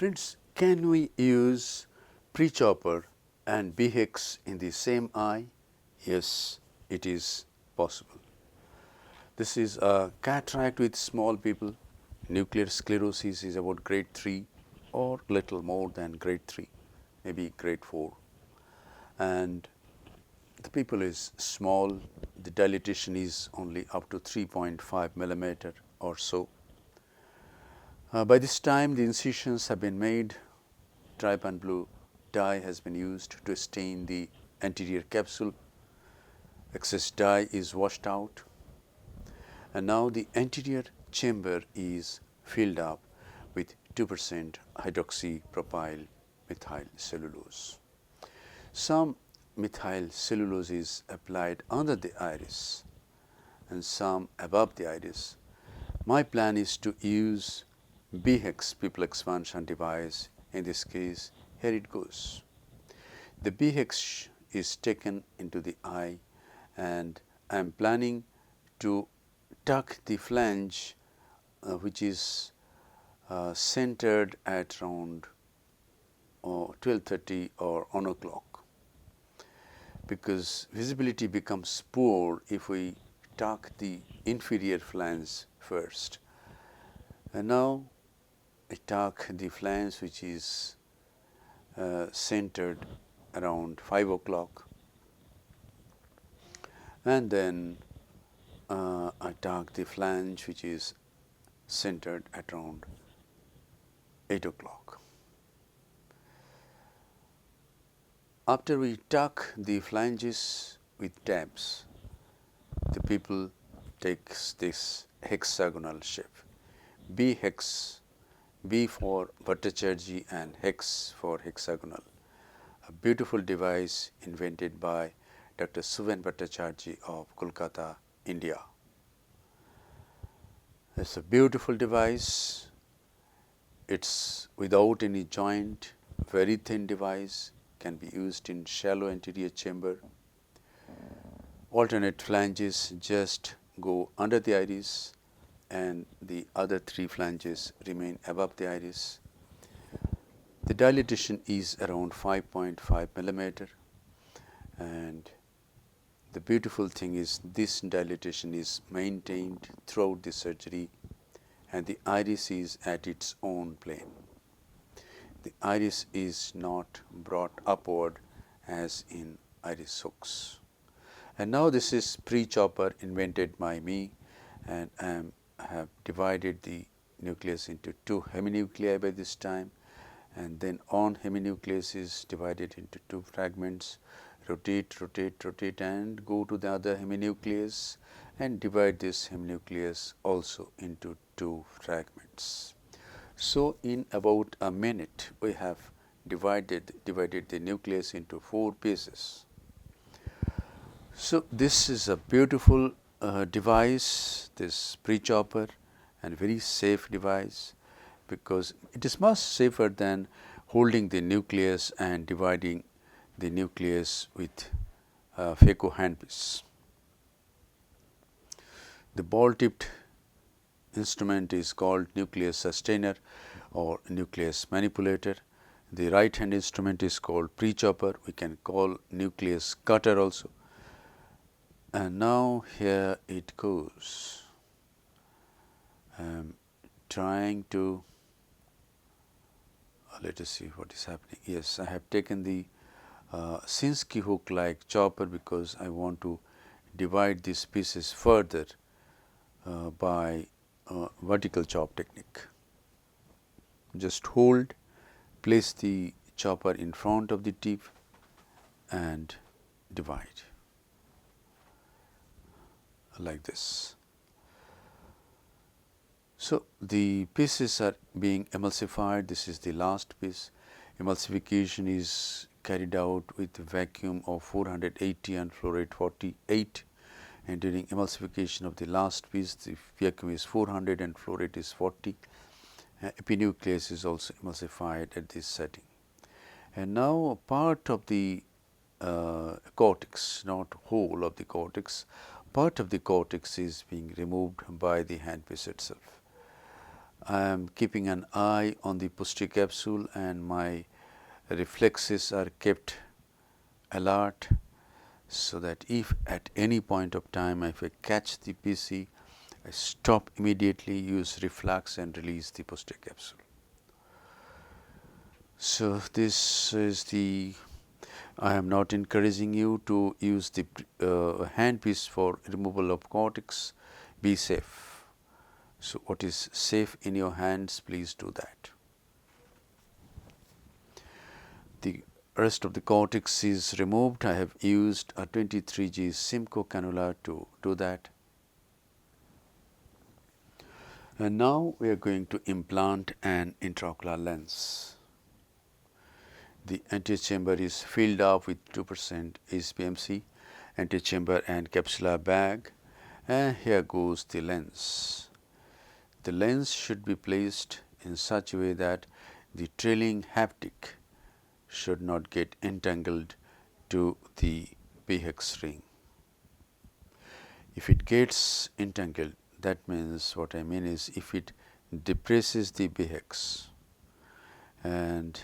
Friends, can we use Prechopper and B HEX in the same eye? Yes, it is possible. This is a cataract with small people. Nuclear sclerosis is about grade 3 or little more than grade 3, maybe grade 4. And the pupil is small, the dilatation is only up to 3.5 millimeter or so. By this time the incisions have been made, trypan blue dye has been used to stain the anterior capsule, excess dye is washed out, and now the anterior chamber is filled up with 2% hydroxypropyl methyl cellulose. Some methyl cellulose is applied under the iris and some above the iris. My plan is to use B HEX pupil expansion device. In this case, here it goes. The B HEX is taken into the eye and I am planning to tuck the flange which is centered at around 12:30 or 1 o'clock, because visibility becomes poor if we tuck the inferior flange first. And now I tuck the flange which is centered around 5 o'clock, and then I tuck the flange which is centered at around 8 o'clock. After we tuck the flanges with tabs, the pupil takes this hexagonal shape. B HEX, B for Bhattacharjee and HEX for hexagonal, a beautiful device invented by Dr. Suven Bhattacharjee of Calcutta, India. It's a beautiful device. It's without any joint, very thin device, can be used in shallow anterior chamber. Alternate flanges just go under the iris and the other 3 flanges remain above the iris. The dilatation is around 5.5 millimeter, and the beautiful thing is this dilatation is maintained throughout the surgery and the iris is at its own plane. The iris is not brought upward as in iris hooks. And now this is Prechopper invented by me, and I have divided the nucleus into 2 heminuclei by this time, and then on heminucleus is divided into 2 fragments. Rotate, rotate, rotate and go to the other heminucleus and divide this heminucleus also into 2 fragments. So in about a minute we have divided the nucleus into 4 pieces. So this is a beautiful device, this Prechopper, and very safe device, because it is much safer than holding the nucleus and dividing the nucleus with Phaco handpiece. The ball tipped instrument is called nucleus sustainer or nucleus manipulator. The right hand instrument is called Prechopper. We can call nucleus cutter also. And now here it goes. I am trying to let us see what is happening. Yes, I have taken the Sinski hook like chopper because I want to divide these pieces further by vertical chop technique. Just hold, place the chopper in front of the tip and divide like this. So the pieces are being emulsified. This is the last piece. Emulsification is carried out with vacuum of 480 and flow rate 48, and during emulsification of the last piece the vacuum is 400 and flow rate is 40. Epinucleus is also emulsified at this setting. And now a part of the cortex, not whole of the cortex, part of the cortex is being removed by the handpiece itself. I am keeping an eye on the posterior capsule and my reflexes are kept alert, so that if at any point of time if I catch the PC, I stop immediately, use reflex and release the posterior capsule. So this is the, I am not encouraging you to use the handpiece for removal of cortex. Be safe. So what is safe in your hands, please do that. The rest of the cortex is removed. I have used a 23G Simcoe cannula to do that. And now we are going to implant an intraocular lens. The antechamber is filled up with 2% HPMC, antechamber and capsular bag, and here goes the lens. The lens should be placed in such a way that the trailing haptic should not get entangled to the B HEX ring. If it gets entangled, that means, what I mean is, if it depresses the B HEX, and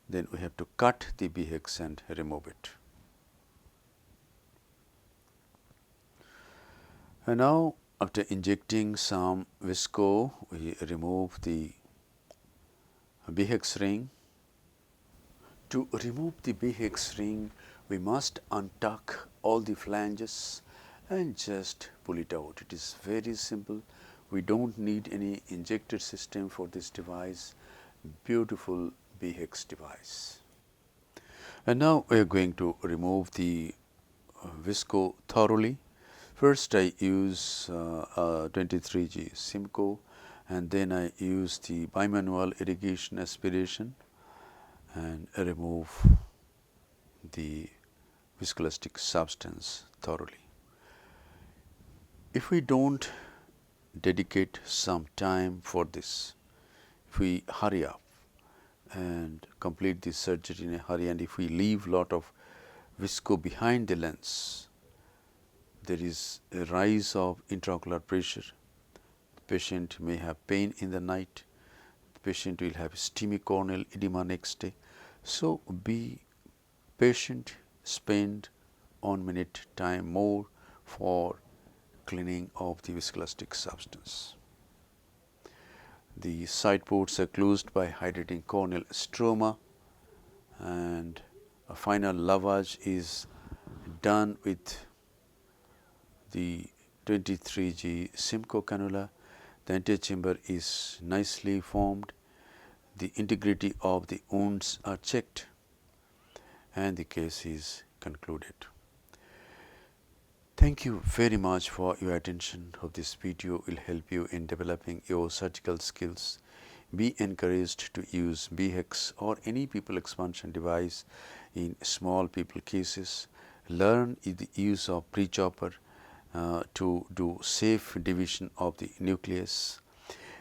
then we have to cut the B HEX and remove it. And now after injecting some visco, we remove the B HEX ring. To remove the B HEX ring, we must untuck all the flanges and just pull it out. It is very simple. We don't need any injected system for this device. Beautiful B HEX device. And now we are going to remove the visco thoroughly. First I use 23G Simcoe, and then I use the bimanual irrigation aspiration and remove the viscoelastic substance thoroughly. If we don't dedicate some time for this, if we hurry up and complete this surgery in a hurry, and if we leave lot of visco behind the lens, there is a rise of intraocular pressure. The patient may have pain in the night. The patient will have ischemic corneal edema next day. So be patient, spend 1 minute time more for cleaning of the viscoelastic substance. The side ports are closed by hydrating corneal stroma, and a final lavage is done with the 23G Simcoe cannula. The antechamber is nicely formed, the integrity of the wounds are checked, and the case is concluded. Thank you very much for your attention. Hope this video will help you in developing your surgical skills. Be encouraged to use B HEX or any pupil expansion device in small pupil cases. Learn the use of Prechopper to do safe division of the nucleus.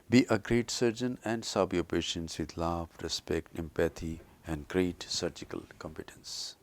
Be a great surgeon and serve your patients with love, respect, empathy, and great surgical competence.